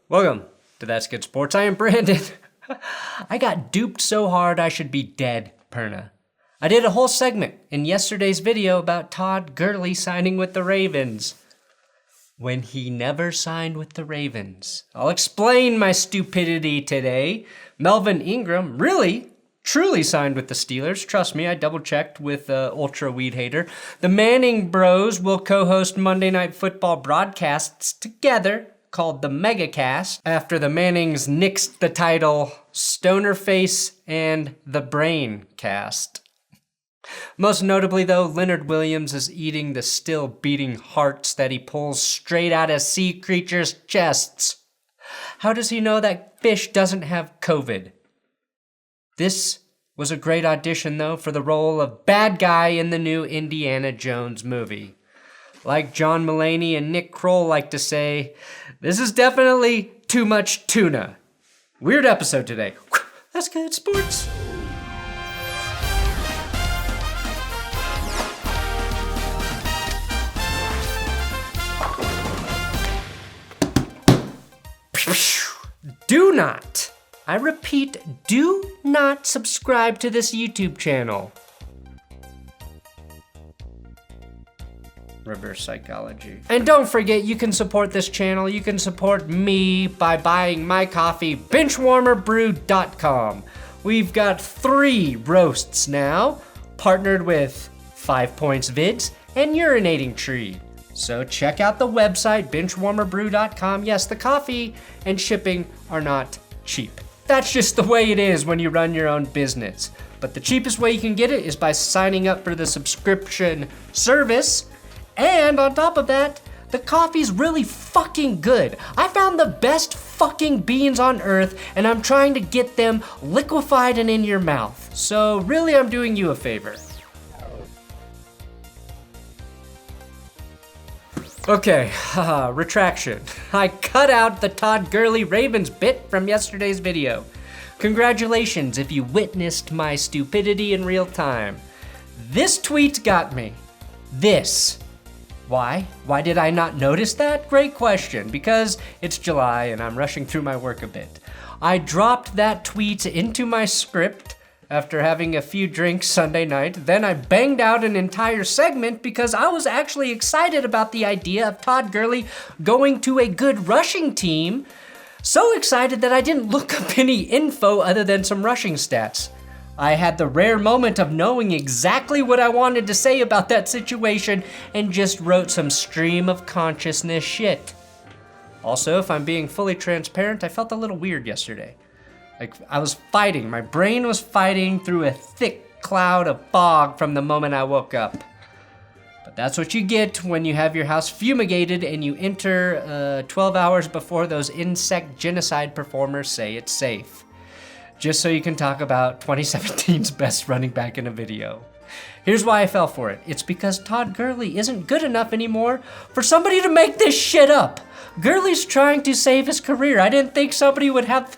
Welcome to That's Good Sports. I am Brandon. I got duped so hard I should be dead, Perna. I did a whole segment in yesterday's video about Todd Gurley signing with the Ravens, when he never signed with the Ravens. I'll explain my stupidity today. Melvin Ingram truly signed with the Steelers. Trust me, I double-checked with Ultra Weed Hater. The Manning Bros will co-host Monday Night Football broadcasts together, called the Megacast, after the Mannings nixed the title Stonerface and the Brain Cast. Most notably, though, Leonard Williams is eating the still beating hearts that he pulls straight out of sea creatures' chests. How does he know that fish doesn't have COVID? This was a great audition, though, for the role of bad guy in the new Indiana Jones movie. Like John Mulaney and Nick Kroll like to say, this is definitely too much tuna. Weird episode today. That's good sports. Do not, I repeat, do not subscribe to this YouTube channel. Reverse psychology. And don't forget, you can support this channel. You can support me by buying my coffee, BenchwarmerBrew.com. We've got 3 roasts now, partnered with 5 Points Vids and Urinating Tree. So check out the website, BenchwarmerBrew.com. Yes, the coffee and shipping are not cheap. That's just the way it is when you run your own business. But the cheapest way you can get it is by signing up for the subscription service. And on top of that, the coffee's really fucking good. I found the best fucking beans on earth, and I'm trying to get them liquefied and in your mouth. So really, I'm doing you a favor. Okay, retraction. I cut out the Todd Gurley Ravens bit from yesterday's video. Congratulations if you witnessed my stupidity in real time. This tweet got me. This. Why? Why did I not notice that? Great question. Because it's July and I'm rushing through my work a bit. I dropped that tweet into my script after having a few drinks Sunday night. Then I banged out an entire segment because I was actually excited about the idea of Todd Gurley going to a good rushing team. So excited that I didn't look up any info other than some rushing stats. I had the rare moment of knowing exactly what I wanted to say about that situation and just wrote some stream of consciousness shit. Also, if I'm being fully transparent, I felt a little weird yesterday. Like, I was fighting. My brain was fighting through a thick cloud of fog from the moment I woke up. But that's what you get when you have your house fumigated and you enter 12 hours before those insect genocide performers say it's safe. Just so you can talk about 2017's best running back in a video. Here's why I fell for it. It's because Todd Gurley isn't good enough anymore for somebody to make this shit up. Gurley's trying to save his career. I didn't think somebody would have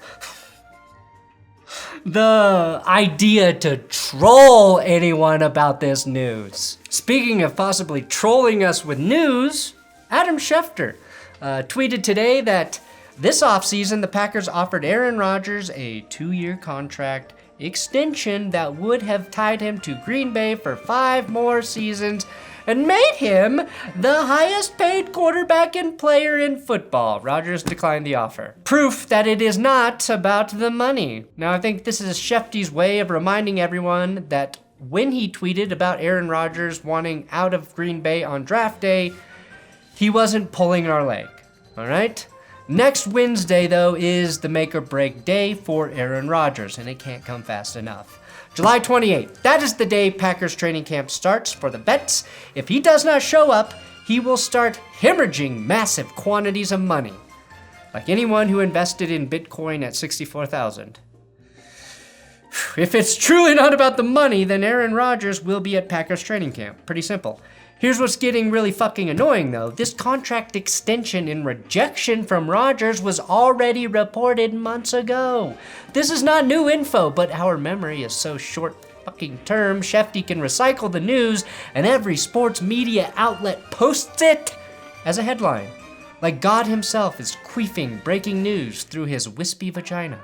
the idea to troll anyone about this news. Speaking of possibly trolling us with news, Adam Schefter tweeted today that this offseason, the Packers offered Aaron Rodgers a 2-year contract extension that would have tied him to Green Bay for 5 more seasons and made him the highest paid quarterback and player in football. Rodgers declined the offer. Proof that it is not about the money. Now, I think this is Schefty's way of reminding everyone that when he tweeted about Aaron Rodgers wanting out of Green Bay on draft day, he wasn't pulling our leg, all right? Next Wednesday, though, is the make or break day for Aaron Rodgers, and it can't come fast enough. July 28th, that is the day Packers training camp starts for the vets. If he does not show up, he will start hemorrhaging massive quantities of money. Like anyone who invested in Bitcoin at 64,000. If it's truly not about the money, then Aaron Rodgers will be at Packers training camp. Pretty simple. Here's what's getting really fucking annoying, though. This contract extension and rejection from Rodgers was already reported months ago. This is not new info, but our memory is so short fucking term, Schefty can recycle the news, and every sports media outlet posts it as a headline. like God himself is queefing breaking news through his wispy vagina.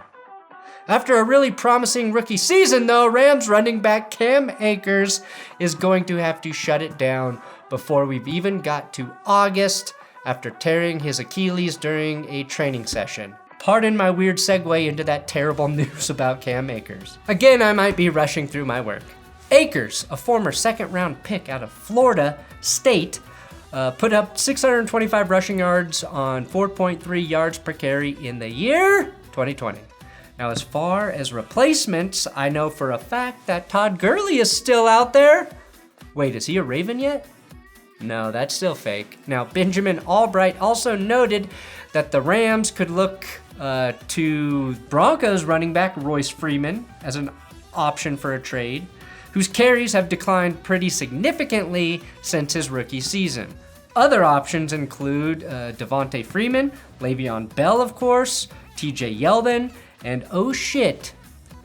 After a really promising rookie season, though, Rams running back Cam Akers is going to have to shut it down before we've even got to August after tearing his Achilles during a training session. Pardon my weird segue into that terrible news about Cam Akers. Again, I might be rushing through my work. Akers, a former second-round pick out of Florida State, put up 625 rushing yards on 4.3 yards per carry in the year 2020. Now, as far as replacements, I know for a fact that Todd Gurley is still out there. Wait, is he a Raven yet? No, that's still fake. Now, Benjamin Albright also noted that the Rams could look to Broncos running back Royce Freeman as an option for a trade, whose carries have declined pretty significantly since his rookie season. Other options include Devontae Freeman, Le'Veon Bell, of course, TJ Yeldon, and oh shit,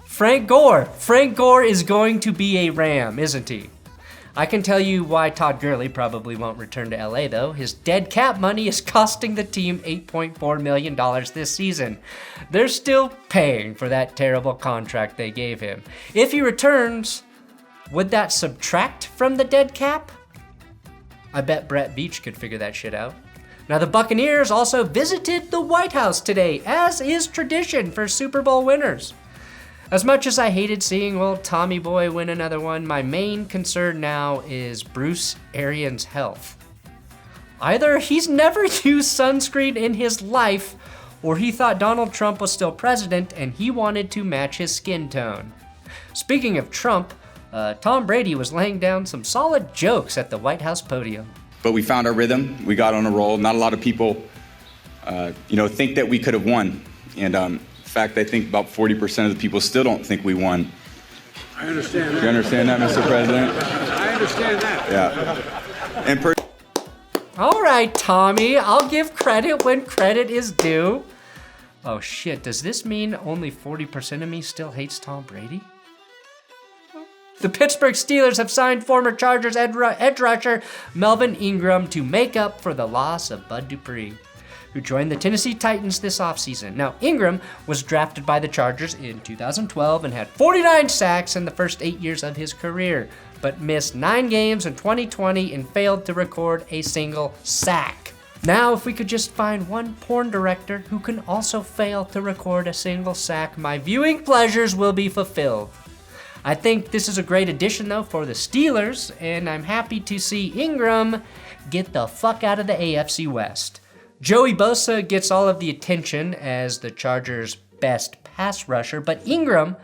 Frank Gore. Frank Gore is going to be a Ram, isn't he? I can tell you why Todd Gurley probably won't return to LA though. His dead cap money is costing the team $8.4 million this season. They're still paying for that terrible contract they gave him. If he returns, would that subtract from the dead cap? I bet Brett Veach could figure that shit out. Now, the Buccaneers also visited the White House today, as is tradition for Super Bowl winners. As much as I hated seeing old Tommy Boy win another one, my main concern now is Bruce Arians' health. Either he's never used sunscreen in his life, or he thought Donald Trump was still president and he wanted to match his skin tone. Speaking of Trump, Tom Brady was laying down some solid jokes at the White House podium. But we found our rhythm. We got on a roll. Not a lot of people, think that we could have won. And in fact, I think about 40% of the people still don't think we won. I understand that. You understand that, Mr. President? I understand that. Yeah. All right, Tommy, I'll give credit when credit is due. Oh shit, does this mean only 40% of me still hates Tom Brady? The Pittsburgh Steelers have signed former Chargers edge rusher Melvin Ingram to make up for the loss of Bud Dupree, who joined the Tennessee Titans this offseason. Now, Ingram was drafted by the Chargers in 2012 and had 49 sacks in the first 8 years of his career, but missed 9 games in 2020 and failed to record a single sack. Now, if we could just find one porn director who can also fail to record a single sack, my viewing pleasures will be fulfilled. I think this is a great addition, though, for the Steelers, and I'm happy to see Ingram get the fuck out of the AFC West. Joey Bosa gets all of the attention as the Chargers' best pass rusher, but Ingram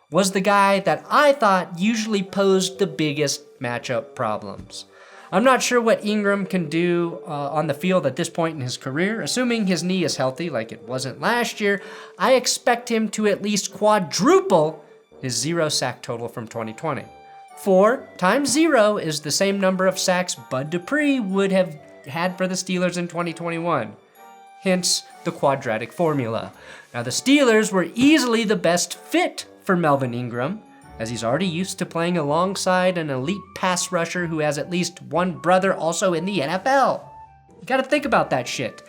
was the guy that I thought usually posed the biggest matchup problems. I'm not sure what Ingram can do on the field at this point in his career. Assuming his knee is healthy like it wasn't last year, I expect him to at least quadruple his 0 sack total from 2020. 4 times 0 is the same number of sacks Bud Dupree would have had for the Steelers in 2021. Hence the quadratic formula. Now, the Steelers were easily the best fit for Melvin Ingram, as he's already used to playing alongside an elite pass rusher who has at least one brother also in the NFL. You gotta think about that shit.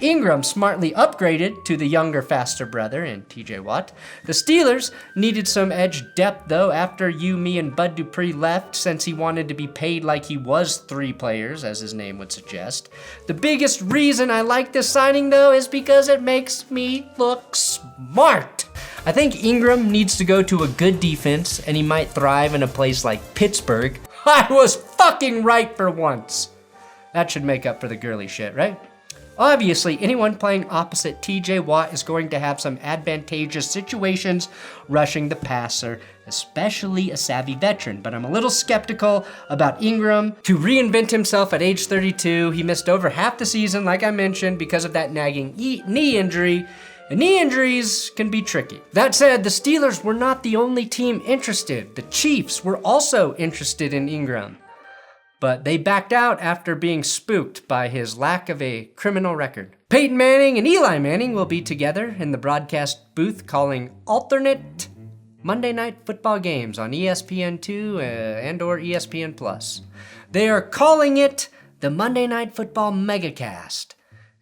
Ingram smartly upgraded to the younger, faster brother in TJ Watt. The Steelers needed some edge depth, though, after you, me, and Bud Dupree left, since he wanted to be paid like he was 3 players, as his name would suggest. The biggest reason I like this signing, though, is because it makes me look smart. I think Ingram needs to go to a good defense, and he might thrive in a place like Pittsburgh. I was fucking right for once. That should make up for the Gurley shit, right? Obviously, anyone playing opposite TJ Watt is going to have some advantageous situations rushing the passer, especially a savvy veteran, but I'm a little skeptical about Ingram to reinvent himself at age 32. He missed over half the season, like I mentioned, because of that nagging knee injury, and knee injuries can be tricky. That said, the Steelers were not the only team interested. The Chiefs were also interested in Ingram, but they backed out after being spooked by his lack of a criminal record. Peyton Manning and Eli Manning will be together in the broadcast booth calling alternate Monday Night Football games on ESPN2 and or ESPN+. They are calling it the Monday Night Football Megacast,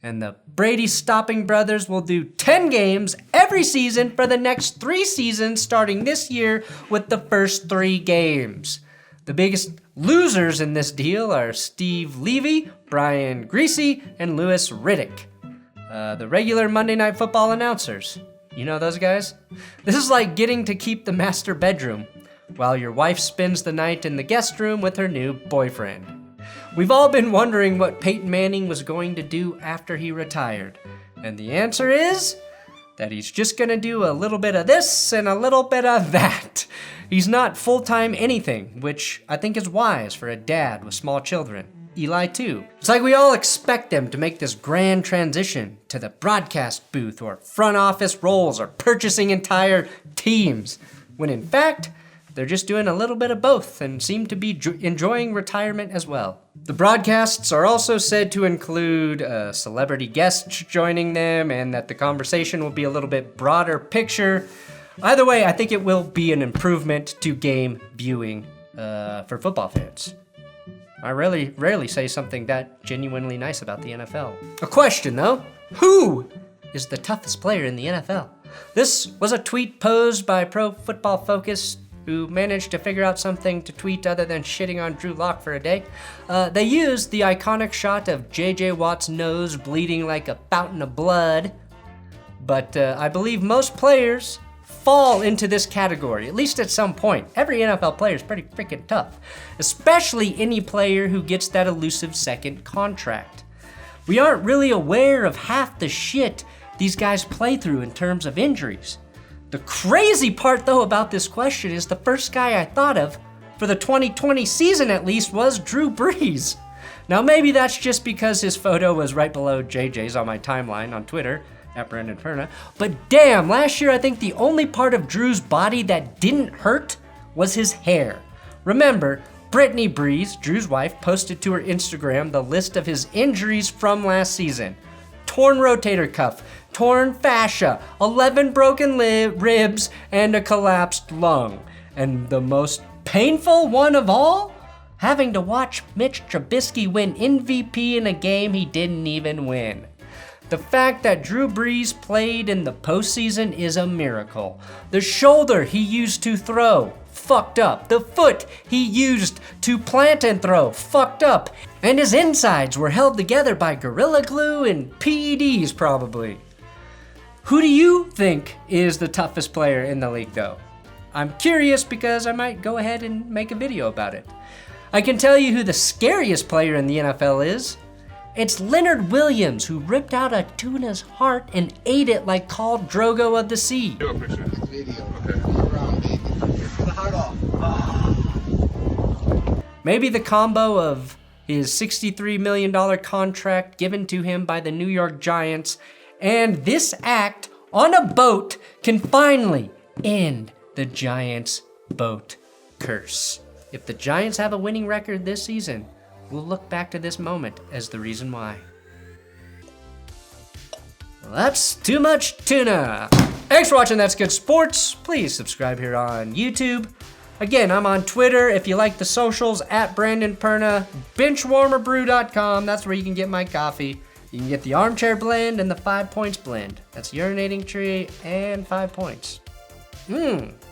And the Brady-stopping brothers will do 10 games every season for the next 3 seasons starting this year with the first 3 games. The biggest losers in this deal are Steve Levy, Brian Griese, and Louis Riddick. The regular Monday Night Football announcers. You know those guys? This is like getting to keep the master bedroom while your wife spends the night in the guest room with her new boyfriend. We've all been wondering what Peyton Manning was going to do after he retired. And the answer is that he's just gonna do a little bit of this and a little bit of that. He's not full-time anything, which I think is wise for a dad with small children. Eli too. It's like we all expect them to make this grand transition to the broadcast booth or front office roles or purchasing entire teams, when in fact, they're just doing a little bit of both and seem to be enjoying retirement as well. The broadcasts are also said to include celebrity guests joining them and that the conversation will be a little bit broader picture. Either way, I think it will be an improvement to game viewing for football fans. I rarely say something that genuinely nice about the NFL. A question though, who is the toughest player in the NFL? This was a tweet posed by Pro Football Focus, who managed to figure out something to tweet other than shitting on Drew Lock for a day. They used the iconic shot of J.J. Watt's nose bleeding like a fountain of blood, but I believe most players fall into this category, at least at some point. Every NFL player is pretty freaking tough, especially any player who gets that elusive second contract. We aren't really aware of half the shit these guys play through in terms of injuries. The crazy part though about this question is the first guy I thought of, for the 2020 season at least, was Drew Brees. Now maybe that's just because his photo was right below JJ's on my timeline on Twitter, @BrandonPerna, but damn, last year I think the only part of Drew's body that didn't hurt was his hair. Remember, Brittany Brees, Drew's wife, posted to her Instagram the list of his injuries from last season. Torn rotator cuff, torn fascia, 11 broken ribs, and a collapsed lung. And the most painful one of all? Having to watch Mitch Trubisky win MVP in a game he didn't even win. The fact that Drew Brees played in the postseason is a miracle. The shoulder he used to throw, fucked up. The foot he used to plant and throw, fucked up. And his insides were held together by Gorilla Glue and PEDs probably. Who do you think is the toughest player in the league though? I'm curious because I might go ahead and make a video about it. I can tell you who the scariest player in the NFL is. It's Leonard Williams, who ripped out a tuna's heart and ate it like Khal Drogo of the sea. Maybe the combo of his $63 million contract given to him by the New York Giants and this act on a boat can finally end the Giants' boat curse. If the Giants have a winning record this season, we'll look back to this moment as the reason why. Well, that's too much tuna. Thanks for watching That's Good Sports. Please subscribe here on YouTube. Again, I'm on Twitter. If you like the socials, @BrandonPerna, BenchwarmerBrew.com. That's where you can get my coffee. You can get the armchair blend and the 5 points blend. That's urinating tree and 5 points.